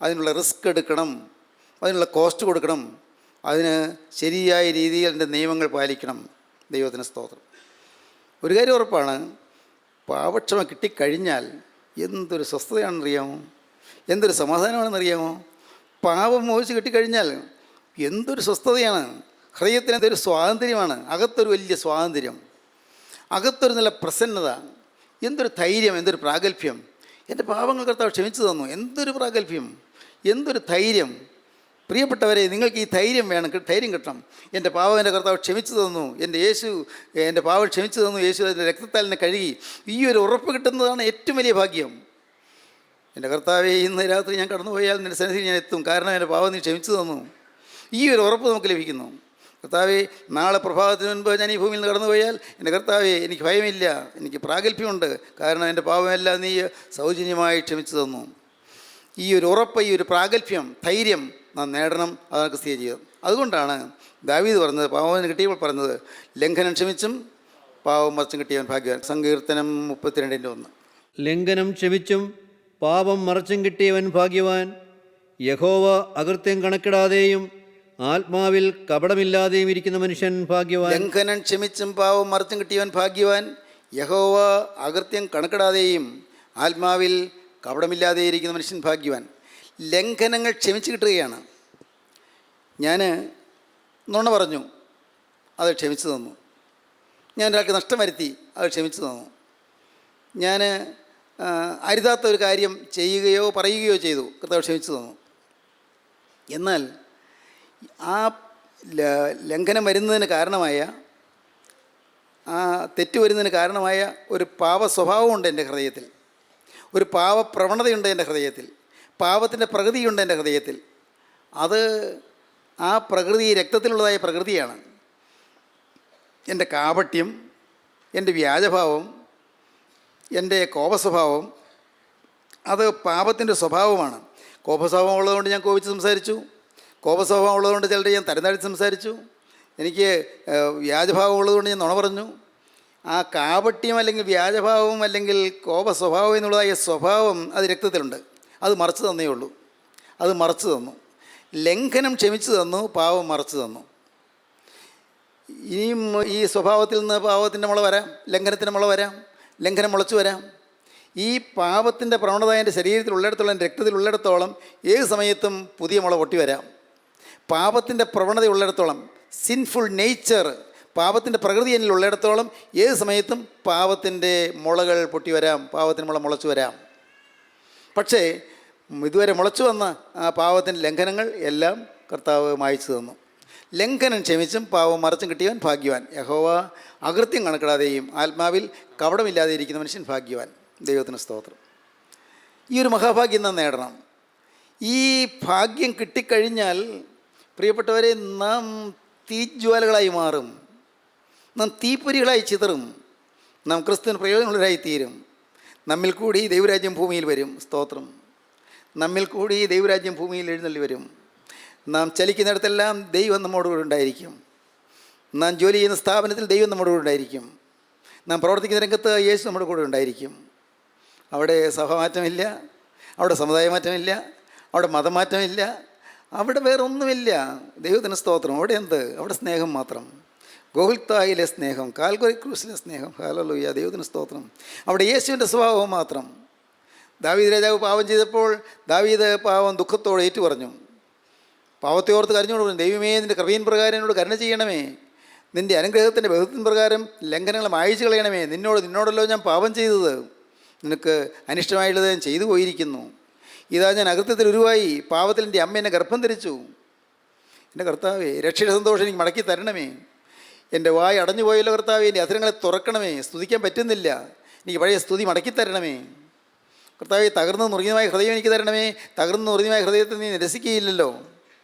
അതിനുള്ള റിസ്ക് എടുക്കണം, അതിനുള്ള കോസ്റ്റ് കൊടുക്കണം, അതിന് ശരിയായ രീതിയിൽ അതിൻ്റെ നിയമങ്ങൾ പാലിക്കണം. ദൈവത്തിന് സ്തോത്രം. ഒരു കാര്യം ഉറപ്പാണ്, പാപക്ഷമ കിട്ടിക്കഴിഞ്ഞാൽ എന്തൊരു സ്വസ്ഥതയാണെന്നറിയാമോ? എന്തൊരു സമാധാനമാണെന്നറിയാമോ? പാപം മോചിച്ച് കിട്ടിക്കഴിഞ്ഞാൽ എന്തൊരു സ്വസ്ഥതയാണ്. ഹൃദയത്തിന് എന്തൊരു സ്വാതന്ത്ര്യമാണ്. അകത്തൊരു വലിയ സ്വാതന്ത്ര്യം, അകത്തൊരു നല്ല പ്രസന്നത, എന്തൊരു ധൈര്യം, എന്തൊരു പ്രാഗൽഭ്യം. എൻ്റെ പാപങ്ങൾ കർത്താവ് ക്ഷമിച്ചു തന്നു. എന്തൊരു പ്രാഗൽഭ്യം, എന്തൊരു ധൈര്യം. പ്രിയപ്പെട്ടവരെ, നിങ്ങൾക്ക് ഈ ധൈര്യം വേണം, ധൈര്യം കിട്ടണം. എൻ്റെ പാപം എൻ്റെ കർത്താവ് ക്ഷമിച്ചു തന്നു, എൻ്റെ പാപം ക്ഷമിച്ചു തന്നു, യേശു എൻ്റെ രക്തത്താൽ എന്നെ കഴുകി. ഈ ഒരു ഉറപ്പ് കിട്ടുന്നതാണ് ഏറ്റവും വലിയ ഭാഗ്യം. എൻ്റെ കർത്താവെ, ഇന്ന് രാത്രി ഞാൻ കടന്നുപോയാൽ നിൻ്റെ സന്നിധിയിൽ ഞാൻ എത്തും, കാരണം എൻ്റെ പാപം നീ ക്ഷമിച്ചു തന്നു. ഈ ഒരു ഉറപ്പ് നമുക്ക് ലഭിക്കുന്നു. കർത്താവെ, നാളെ പ്രഭാതത്തിന് മുൻപ് ഞാൻ ഈ ഭൂമിയിൽ നിന്ന് കടന്നുപോയാൽ എൻ്റെ കർത്താവെ എനിക്ക് ഭയമില്ല, എനിക്ക് പ്രാഗൽഭ്യമുണ്ട്, കാരണം എൻ്റെ പാപമെല്ലാം നീ സൗജന്യമായി ക്ഷമിച്ചു തന്നു. ഈ ഒരു ഉറപ്പ്, ഈ ഒരു പ്രാഗൽഭ്യം, ധൈര്യം നാം നേടണം. അതാണ് ക്രിസ്തീയ ജീവിതം. അതുകൊണ്ടാണ് ദാവീദ് പറഞ്ഞത്, പാപം കിട്ടിയപ്പോൾ പറഞ്ഞത്, ലംഘനം ക്ഷമിച്ചും പാപം മറച്ചും കിട്ടിയവൻ ഭാഗ്യവാൻ. സങ്കീർത്തനം 32:1. ലംഘനം ക്ഷമിച്ചും പാപം മറച്ചും കിട്ടിയവൻ ഭാഗ്യവാൻ. യഹോവ അകൃത്യം കണക്കിടാതെയും ആത്മാവിൽ കപടമില്ലാതെയും ഇരിക്കുന്ന മനുഷ്യൻ ഭാഗ്യവാൻ. ലംഘനം ക്ഷമിച്ചും പാവം മറച്ചും കിട്ടിയവൻ ഭാഗ്യവാൻ. യഹോവ അകൃത്യം കണക്കിടാതെയും ആത്മാവിൽ കപടമില്ലാതെ ഇരിക്കുന്ന മനുഷ്യൻ ഭാഗ്യവാൻ. ലംഘനങ്ങൾ ക്ഷമിച്ച് കിട്ടുകയാണ്. ഞാൻ നുണ പറഞ്ഞു, അത് ക്ഷമിച്ചു തന്നു. ഞാൻ ഒരാൾക്ക് നഷ്ടം വരുത്തി, അത് ക്ഷമിച്ചു തന്നു. ഞാൻ അരുതാത്ത ഒരു കാര്യം ചെയ്യുകയോ പറയുകയോ ചെയ്തു, കർത്താവ് ക്ഷമിച്ചു തന്നു. എന്നാൽ ആ ലംഘനം വരുന്നതിന് കാരണമായ, ആ തെറ്റ് വരുന്നതിന് കാരണമായ ഒരു പാപ സ്വഭാവമുണ്ട് എൻ്റെ ഹൃദയത്തിൽ, ഒരു പാപപ്രവണതയുണ്ട് എൻ്റെ ഹൃദയത്തിൽ, പാപത്തിൻ്റെ പ്രകൃതിയുണ്ട് എൻ്റെ ഹൃദയത്തിൽ. അത് ആ പ്രകൃതി രക്തത്തിലുള്ളതായ പ്രകൃതിയാണ്. എൻ്റെ കാപട്യം, എൻ്റെ വ്യാജഭാവം, എൻ്റെ കോപസ്വഭാവം, അത് പാപത്തിൻ്റെ സ്വഭാവമാണ്. കോപസ്വഭാവം ഉള്ളതുകൊണ്ട് ഞാൻ കോപിച്ച് സംസാരിച്ചു, കോപസ്വഭാവം ഉള്ളതുകൊണ്ട് ചിലർ ഞാൻ തരംതാഴ്ത്തി സംസാരിച്ചു, എനിക്ക് വ്യാജഭാവം ഉള്ളതുകൊണ്ട് ഞാൻ നുണ പറഞ്ഞു. ആ കാപട്യം അല്ലെങ്കിൽ വ്യാജഭാവം അല്ലെങ്കിൽ കോപസ്വഭാവം എന്നുള്ളതായ സ്വഭാവം അത് രക്തത്തിലുണ്ട്. അത് മറച്ചു തന്നേ ഉള്ളൂ, അത് മറച്ചു തന്നു. ലംഘനം ക്ഷമിച്ചു തന്നു, പാവം മറച്ചു തന്നു. ഇനിയും ഈ സ്വഭാവത്തിൽ നിന്ന് പാവത്തിൻ്റെ മുള വരാം, ലംഘനത്തിൻ്റെ മുള വരാം, ലംഘനം മുളച്ചു വരാം. ഈ പാപത്തിൻ്റെ പ്രവണത എൻ്റെ ശരീരത്തിൽ ഉള്ളിടത്തോളം, എൻ്റെ രക്തത്തിൽ ഉള്ളിടത്തോളം ഏത് സമയത്തും പുതിയ മുള പൊട്ടി വരാം. പാപത്തിൻ്റെ പ്രവണത ഉള്ളിടത്തോളം സിൻഫുൾ നേച്ചർ, പാപത്തിൻ്റെ പ്രകൃതി എന്നിൽ ഉള്ളിടത്തോളം ഏത് സമയത്തും പാപത്തിൻ്റെ മുളകൾ പൊട്ടി വരാം, പാപത്തിന് മുള മുളച്ചു വരാം. പക്ഷേ ഇതുവരെ മുളച്ചു വന്ന ആ പാപത്തിൻ്റെ ലംഘനങ്ങൾ എല്ലാം കർത്താവ് മായ്ച്ചു തന്നു. ലംഘനം ക്ഷമിച്ചും പാവം മറച്ചും കിട്ടിയവൻ ഭാഗ്യവാൻ. യഹോവ അകൃത്യം കണക്കിടാതെയും ആത്മാവിൽ കപടമില്ലാതെ ഇരിക്കുന്ന മനുഷ്യൻ ഭാഗ്യവാൻ. ദൈവത്തിന് സ്തോത്രം. ഈ ഒരു മഹാഭാഗ്യം നാം നേടണം. ഈ ഭാഗ്യം കിട്ടിക്കഴിഞ്ഞാൽ പ്രിയപ്പെട്ടവരെ, നാം തീജ്വാലകളായി മാറും, നാം തീപ്പൊരികളായി ചിതറും, നാം ക്രിസ്തുവിന് പ്രയോജനമുള്ളവരായി തീരും. നമ്മിൽ കൂടി ദൈവരാജ്യം ഭൂമിയിൽ വരും. സ്തോത്രം. നമ്മിൽ കൂടി ദൈവരാജ്യം ഭൂമിയിൽ എഴുന്നള്ളി വരും. നാം ചലിക്കുന്നിടത്തെല്ലാം ദൈവം നമ്മോടുകൂടെ ഉണ്ടായിരിക്കും. നാം ജോലി ചെയ്യുന്ന സ്ഥാപനത്തിൽ ദൈവം നമ്മോടുകൂടെ ഉണ്ടായിരിക്കും. നാം പ്രവർത്തിക്കുന്ന രംഗത്ത് യേശു നമ്മുടെ കൂടെ ഉണ്ടായിരിക്കും. അവിടെ സഭമാറ്റമില്ല, അവിടെ സമുദായ മാറ്റമില്ല, അവിടെ മതമാറ്റമില്ല, അവിടെ വേറെ ഒന്നുമില്ല. ദൈവത്തിന് സ്തോത്രം. അവിടെ എന്ത്? അവിടെ സ്നേഹം മാത്രം. ഗോകുൽത്തായിലെ സ്നേഹം, കാൽവരി ക്രൂസിലെ സ്നേഹം. ഹല്ലേലൂയ. ദൈവത്തിന് സ്തോത്രം. അവിടെ യേശുവിൻ്റെ സ്വഭാവം മാത്രം. ദാവീദ് രാജാവ് പാപം ചെയ്തപ്പോൾ ദാവീദ് പാവം ദുഃഖത്തോടെ ഏറ്റുപറഞ്ഞു. പാവത്തെ ഓർത്ത് കരഞ്ഞോട് പറഞ്ഞു, ദൈവമേ നിൻ്റെ കൃപയിൻ പ്രകാരം എന്നോട് കരുണ ചെയ്യണമേ, നിൻ്റെ അനുഗ്രഹത്തിൻ്റെ ബഹുത്വത്തിൻ പ്രകാരം ലംഘനങ്ങൾ മായ്ച്ചു കളയണമേ. നിന്നോടല്ലോ ഞാൻ പാപം ചെയ്തത്, നിനക്ക് അനിഷ്ടമായുള്ളത് ഞാൻ ചെയ്തു പോയിരിക്കുന്നു. ഇതാ ഞാൻ അകൃത്യത്തിൽ ഉരുവായി, പാവത്തിൽ എൻ്റെ അമ്മ എന്നെ ഗർഭം ധരിച്ചു. എൻ്റെ കർത്താവേ, രക്ഷയുടെ സന്തോഷം എനിക്ക് മടക്കി തരണമേ. എൻ്റെ വായ അടഞ്ഞു പോയല്ലോ കർത്താവേ, എൻ്റെ അധരങ്ങളെ തുറക്കണമേ. സ്തുതിക്കാൻ പറ്റുന്നില്ല, എനിക്ക് പഴയ സ്തുതി മടക്കി തരണമേ. കർത്താവേ, തകർന്ന് നുറുങ്ങിയമായ ഹൃദയം എനിക്ക് തരണമേ. തകർന്ന് നുറുങ്ങിയമായ ഹൃദയത്തിൽ നീ നിരസിക്കുകയില്ലല്ലോ.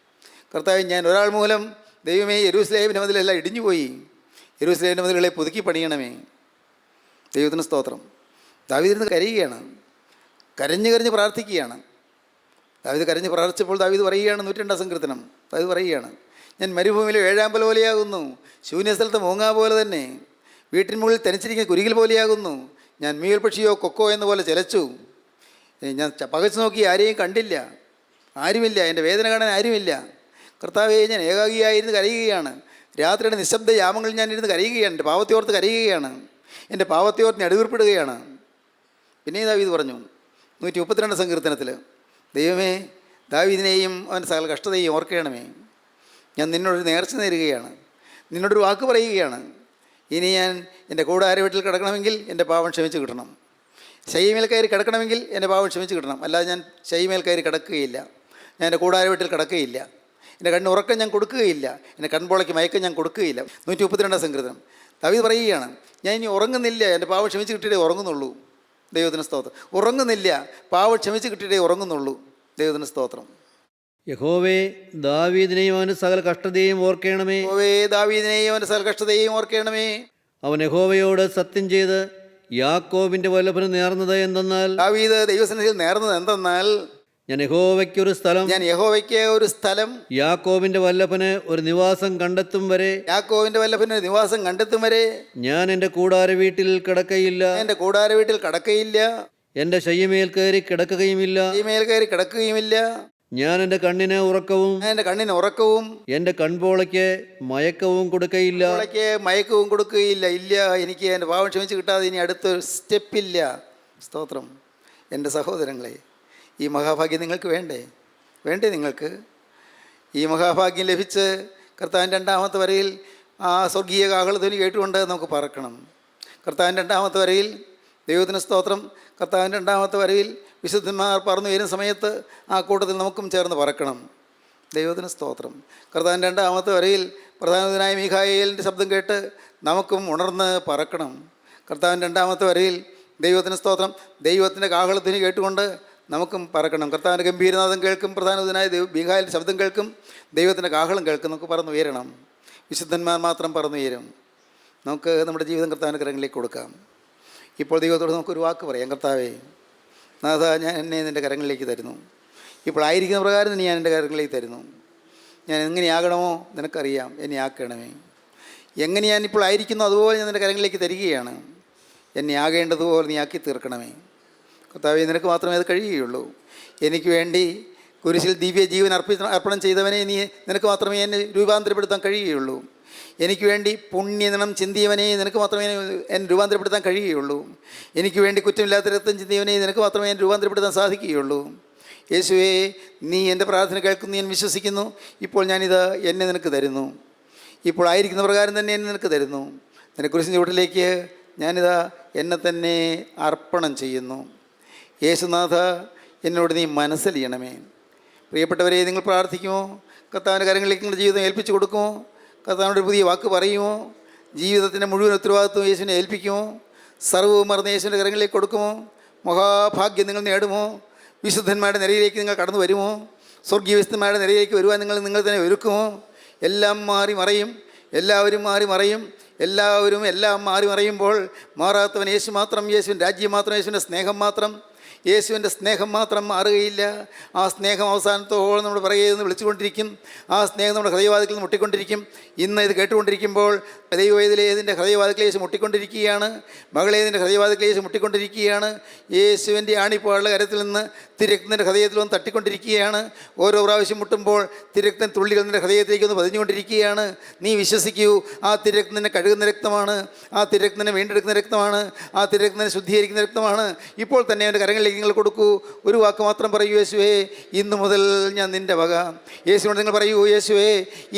കർത്താവേ, ഞാൻ ഒരാൾ മൂലം ദൈവമേ യെരൂശലേമിൻ്റെ മതിലെല്ലാം ഇടിഞ്ഞുപോയി. യെരൂശലേമിൻ്റെ മതിലുകളെ പുതുക്കി പണിയണമേ. ദൈവത്തിന് സ്തോത്രം. ദാവീദിരുന്ന് കരയുകയാണ്, കരഞ്ഞ് പ്രാർത്ഥിക്കുകയാണ്. ദാവീദ് കരഞ്ഞ് പ്രാർത്ഥിച്ചപ്പോൾ ദാവീദ് പറയുകയാണ്, 102 സങ്കീർത്തനം ദാവീദ് പറയുകയാണ്, ഞാൻ മരുഭൂമിയിലെ വേഴാമ്പൽ പോലെയാകുന്നു, ശൂന്യസ്ഥലത്ത് മൂങ്ങാ പോലെ തന്നെ, വീട്ടിന് മുകളിൽ തനിച്ചിരിക്കുന്ന കുരുകിൽ പോലെയാകുന്നു. ഞാൻ മീൽ പക്ഷിയോ കൊക്കോ എന്ന പോലെ ചിലച്ചു. ഞാൻ പകച്ചു നോക്കി ആരെയും കണ്ടില്ല, ആരുമില്ല, എൻ്റെ വേദന കാണാൻ ആരുമില്ല. കർത്താവേ, ഞാൻ ഏകാഗിയായിരുന്നു കരയുകയാണ്. രാത്രിയുടെ നിശബ്ദ യാമങ്ങളിൽ ഞാൻ ഇരുന്ന് കരയുകയാണ്. എൻ്റെ പാവത്തെ ഓർത്ത് കരയുകയാണ്, എൻ്റെ പാവത്തെ ഓർത്ത് നെടുവീർപ്പിടുകയാണ്. പിന്നെ ദാവീദ് പറഞ്ഞു 132 സങ്കീർത്തനത്തിൽ, ദൈവമേ ദാവീദിനെയും അവൻ്റെ സകല കഷ്ടതയും ഓർക്കണമേ. ഞാൻ നിന്നോടൊരു നേർച്ച നേരുകയാണ്, നിന്നോടൊരു വാക്ക് പറയുകയാണ്. ഇനി ഞാൻ എൻ്റെ കൂടാര വീട്ടിൽ കിടക്കണമെങ്കിൽ എൻ്റെ പാവം ക്ഷമിച്ച് കിട്ടണം. ശയ്യമേൽ കയറി കിടക്കണമെങ്കിൽ എൻ്റെ പാവം ക്ഷമിച്ച് കിട്ടണം. അല്ലാതെ ഞാൻ ശയ്യമേൽ കയറി കിടക്കുകയില്ല, ഞാൻ എൻ്റെ കൂടാര വീട്ടിൽ കിടക്കുകയില്ല, എൻ്റെ കണ്ണ് ഉറക്കം ഞാൻ കൊടുക്കുകയില്ല, എൻ്റെ കൺപോളയ്ക്ക് മയക്കം ഞാൻ കൊടുക്കുകയില്ല. 132 സങ്കീർത്തനം ദാവീദ് പറയുകയാണ്, ഞാൻ ഇനി ഉറങ്ങുന്നില്ല, എൻ്റെ പാവം ക്ഷമിച്ച് കിട്ടിയിട്ടേ ഉറങ്ങുന്നുള്ളൂ. ദൈവത്തിന് സ്തോത്രം. ഉറങ്ങുന്നില്ല, പാവം ക്ഷമിച്ച് കിട്ടിയിട്ടേ ഉറങ്ങുന്നുള്ളൂ. ദൈവത്തിന് സ്തോത്രം. യഹോവേ, ദാവീദിനെയും അവൻ്റെ സകല കഷ്ടതയും ഓർക്കണമേ. യഹോവേ, ദാവീദിനെയും അവൻ്റെ സകല കഷ്ടതയും ഓർക്കണമേ. അവൻ യഹോവയോട് സത്യം ചെയ്ത് യാക്കോബിൻ്റെ വല്ലഭന് നേർന്നത് എന്തെന്നാൽ, ദാവീദ് ദൈവസന്നിധിയിൽ നേർന്നത് എന്തെന്നാൽ, ഞാൻ യഹോവയ്ക്ക് ഒരു സ്ഥലം യാക്കോബിന്റെ വല്ലഭന് ഒരു നിവാസം കണ്ടെത്തും വരെ, ഞാൻ എൻ്റെ കൂടാര വീട്ടിൽ കിടക്കയില്ല, എൻ്റെ ശയ്യമേൽ കയറി കിടക്കുകയുമില്ല. ഞാൻ എൻ്റെ കണ്ണിന് ഉറക്കവും എൻ്റെ കൺപോളയ്ക്ക് മയക്കവും കൊടുക്കയില്ല. ഇല്ല, എനിക്ക് എൻ്റെ പാവം ക്ഷമിച്ച് കിട്ടാതെ ഇനി അടുത്തൊരു സ്റ്റെപ്പില്ല. സ്തോത്രം. എൻ്റെ സഹോദരങ്ങളെ, ഈ മഹാഭാഗ്യം നിങ്ങൾക്ക് വേണ്ടേ നിങ്ങൾക്ക്? ഈ മഹാഭാഗ്യം ലഭിച്ച് കർത്താവിൻ്റെ 2ാമത്തെ വരയിൽ ആ സ്വർഗീയ കാഹളധ്വനി കേട്ടുകൊണ്ട് നമുക്ക് പറക്കണം. കർത്താവിൻ്റെ 2ാമത്തെ വരയിൽ, ദൈവത്തിന് സ്തോത്രം, കർത്താവിൻ്റെ 2ാമത്തെ വരയിൽ വിശുദ്ധന്മാർ പറന്നു വരുന്ന സമയത്ത് ആ കൂട്ടത്തിൽ നമുക്കും ചേർന്ന് പറക്കണം. ദൈവത്തിന് സ്തോത്രം. കർത്താവിൻ്റെ 2ാമത്തെ വരയിൽ പ്രധാനനായ മീഖായേലിൻ്റെ ശബ്ദം കേട്ട് നമുക്കും ഉണർന്ന് പറക്കണം. കർത്താവിൻ്റെ 2ാമത്തെ വരയിൽ, ദൈവത്തിന് സ്തോത്രം, ദൈവത്തിൻ്റെ കാഹളധ്വനി കേട്ടുകൊണ്ട് നമുക്കും പറക്കണം. കർത്താവിൻ്റെ ഗംഭീരനാഥം കേൾക്കും, പ്രധാനനായ മീഖായേലിൻ്റെ ശബ്ദം കേൾക്കും, ദൈവത്തിൻ്റെ കാഹളം കേൾക്കും. നമുക്ക് പറന്നുയരണം. വിശുദ്ധന്മാർ മാത്രം പറന്നുയരും. നമുക്ക് നമ്മുടെ ജീവിതം കർത്താവിൻ്റെ കരങ്ങളിലേക്ക് കൊടുക്കാം. ഇപ്പോൾ ദൈവത്തോട് നമുക്കൊരു വാക്ക് പറയാം. കർത്താവേ, നാഥ, ഞാൻ എന്നെ നിൻ്റെ കരങ്ങളിലേക്ക് തരുന്നു. ഇപ്പോൾ ആയിരിക്കുന്ന പ്രകാരം തന്നെ ഞാൻ എൻ്റെ കരങ്ങളിലേക്ക് തരുന്നു. ഞാൻ എങ്ങനെയാകണമോ നിനക്കറിയാം, എന്നെ ആക്കണമേ. എങ്ങനെ ഞാനിപ്പോൾ ആയിരിക്കുന്നു അതുപോലെ ഞാൻ നിൻ്റെ കരങ്ങളിലേക്ക് തരികയാണ്. എന്നെ ആകേണ്ടതുപോലെ നീ ആക്കി തീർക്കണമേ. കർത്താവേ, നിനക്ക് മാത്രമേ അത് കഴിയുകയുള്ളൂ. എനിക്ക് വേണ്ടി കുരിശിൽ ദിവ്യ ജീവൻ അർപ്പണം ചെയ്തവനെ നിനക്ക് മാത്രമേ എന്നെ രൂപാന്തരപ്പെടുത്താൻ കഴിയുകയുള്ളൂ. എനിക്ക് വേണ്ടി പുണ്യനിണം ചിന്തിയവനെ നിനക്ക് മാത്രമേ എന്നെ രൂപാന്തരപ്പെടുത്താൻ കഴിയുകയുള്ളൂ. എനിക്ക് വേണ്ടി കുറ്റമില്ലാത്ത രക്തം ചിന്തിയവനെ നിനക്ക് മാത്രമേ എന്നെ രൂപാന്തരപ്പെടുത്താൻ സാധിക്കുകയുള്ളൂ. യേശുവേ, നീ എൻ്റെ പ്രാർത്ഥന കേൾക്കുന്നു, ഞാൻ വിശ്വസിക്കുന്നു. ഇപ്പോൾ ഞാനിത് എന്നെ നിനക്ക് തരുന്നു. ഇപ്പോൾ ആയിരിക്കുന്ന പ്രകാരം തന്നെ എന്നെ നിനക്ക് തരുന്നു. നിന്റെ കുരിശിൻ ചുവട്ടിലേക്ക് ഞാനിതാ എന്നെ തന്നെ അർപ്പണം ചെയ്യുന്നു. യേശുനാഥ, എന്നോട് നീ മനസ്സലിയണമേ. പ്രിയപ്പെട്ടവരെ, നിങ്ങൾ പ്രാർത്ഥിക്കുമോ? കർത്താവിൻ്റെ കരങ്ങളിലേക്ക് നിങ്ങളുടെ ജീവിതം ഏൽപ്പിച്ചു കൊടുക്കുമോ? കർത്താവിനോട് പുതിയ വാക്ക് പറയുമോ? ജീവിതത്തിൻ്റെ മുഴുവൻ ഉത്തരവാദിത്വം യേശുവിനെ ഏൽപ്പിക്കുമോ? സർവ്വവും മറന്ന് യേശുവിൻ്റെ കരങ്ങളിലേക്ക് കൊടുക്കുമോ? മഹാഭാഗ്യം നിങ്ങൾ നേടുമോ? വിശുദ്ധന്മാരുടെ നിരയിലേക്ക് നിങ്ങൾ കടന്നു വരുമോ? സ്വർഗീയ വിശുദ്ധന്മാരുടെ നിരയിലേക്ക് വരുവാൻ നിങ്ങൾ തന്നെ ഒരുക്കുമോ? എല്ലാം മാറി മറയും, എല്ലാവരും മാറി മറയും. എല്ലാം മാറി മറയുമ്പോൾ മാറാത്തവൻ യേശു മാത്രം, യേശുവിൻ്റെ രാജ്യം മാത്രം, യേശുവിൻ്റെ സ്നേഹം മാത്രം, യേശുവിൻ്റെ സ്നേഹം മാത്രം മാറുകയില്ല. ആ സ്നേഹം അവസാനത്തോളം നമ്മുടെ പിറകെ നിന്ന് വിളിച്ചുകൊണ്ടിരിക്കും. ആ സ്നേഹം നമ്മുടെ ഹൃദയവാതിക്കൽ നിന്ന് മുട്ടിക്കൊണ്ടിരിക്കും. ഇന്ന് ഇത് കേട്ടുകൊണ്ടിരിക്കുമ്പോൾ ദൈവവേദിലേതിൻ്റെ ഹൃദയവാതിക്കൽ യേശു മുട്ടിക്കൊണ്ടിരിക്കുകയാണ്. മകളേതിൻ്റെ ഹൃദയവാതിക്കൽ യേശു മുട്ടിക്കൊണ്ടിരിക്കുകയാണ്. യേശുവിൻ്റെ ആണിപ്പാടുള്ള കരത്തിൽ നിന്ന് തിരക്തൻ്റെ ഹൃദയത്തിൽ വന്ന് തട്ടിക്കൊണ്ടിരിക്കുകയാണ്. ഓരോ പ്രാവശ്യം മുട്ടുമ്പോൾ തിരക്തൻ തുള്ളികൾ നിൻ്റെ ഹൃദയത്തിലേക്ക് ഒന്ന് പതിഞ്ഞുകൊണ്ടിരിക്കുകയാണ്. നീ വിശ്വസിക്കൂ, ആ തിരക്തനെ കഴുകുന്ന രക്തമാണ്, ആ തിരക്തനെ വീണ്ടെടുക്കുന്ന രക്തമാണ്, ആ തിരക്തനെ ശുദ്ധീകരിക്കുന്ന രക്തമാണ്. ഇപ്പോൾ തന്നെ അവൻ്റെ കരങ്ങളിലേക്ക് നിങ്ങൾ കൊടുക്കൂ. ഒരു വാക്ക് മാത്രം പറയൂ, യേശുവേ, ഇന്നു മുതൽ ഞാൻ നിൻ്റെ വക. യേശുവിനോട് നിങ്ങൾ പറയൂ, യേശുവേ,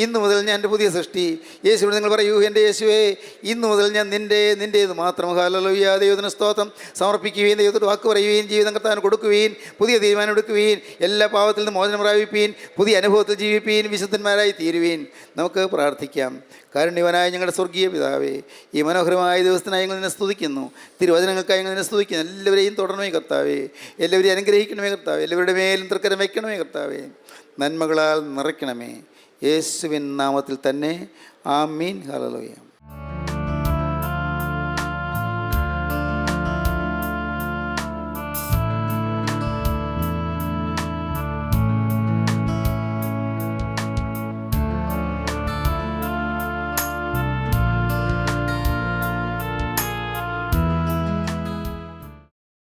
ഇന്നു മുതൽ ഞാൻ എൻ്റെ പുതിയ സൃഷ്ടി. യേശുവിനോട് നിങ്ങൾ പറയൂ, എൻ്റെ യേശുവേ, ഇന്നു മുതൽ ഞാൻ നിൻ്റേത് മാത്രം. ഹല്ലേലൂയ. ദൈവത്തിന് സ്തോത്രം. സമർപ്പിക്കുകയും ദൈവത്തോട് വാക്ക് പറയുകയും ജീവിതം കർത്താവിന് കൊടുക്കുകയും പുതിയ തീരുമാനം എടുക്കുകയും എല്ലാ പാവത്തിൽ നിന്ന് മോചനം പ്രാപിപ്പീൻ, പുതിയ അനുഭവത്തിൽ ജീവിപ്പീൻ, വിശുദ്ധന്മാരായി തീരുവീൻ. നമുക്ക് പ്രാർത്ഥിക്കാം. കാരുണ്യവനായ ഞങ്ങളുടെ സ്വർഗീയ പിതാവേ, ഈ മനോഹരമായ ദിവസത്തിനായി ഞങ്ങൾ നിന്നെ സ്തുതിക്കുന്നു. തിരുവചനങ്ങൾക്കായി ഞങ്ങൾ നിന്നെ സ്തുതിക്കുന്നു. എല്ലാവരെയും തുടരണമേ കർത്താവേ, എല്ലാവരെയും അനുഗ്രഹിക്കണമേ കർത്താവേ, എല്ലാവരുടെ മേലും തൃക്കരം വയ്ക്കണമേ കർത്താവേ, നന്മകളാൽ നിറയ്ക്കണമേ. യേശുവിൻ നാമത്തിൽ തന്നെ ആമീൻ. ഹല്ലേലൂയ.